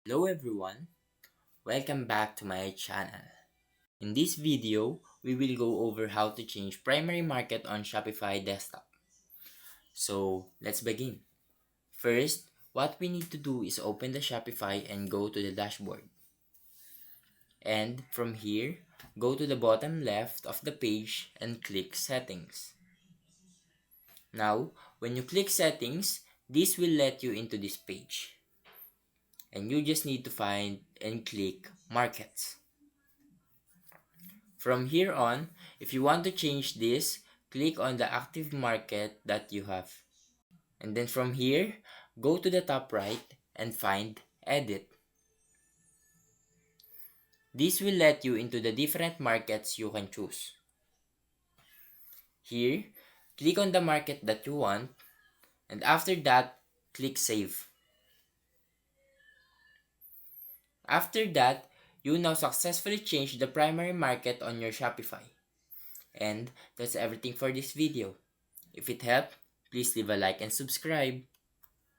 Hello everyone, welcome back to my channel. In this video, we will go over how to change primary market on Shopify desktop. So let's begin. First, what we need to do is open the Shopify and go to the dashboard. And from here, go to the bottom left of the page and click settings. Now, when you click settings, this will let you into this page. And you just need to find and click markets. From here on, if you want to change this, click on the active market that you have. And then from here, go to the top right and find edit. This will let you into the different markets you can choose. Here, click on the market that you want, and after that, click save. After that, you now successfully change the primary market on your Shopify. And that's everything for this video. If it helped, please leave a like and subscribe.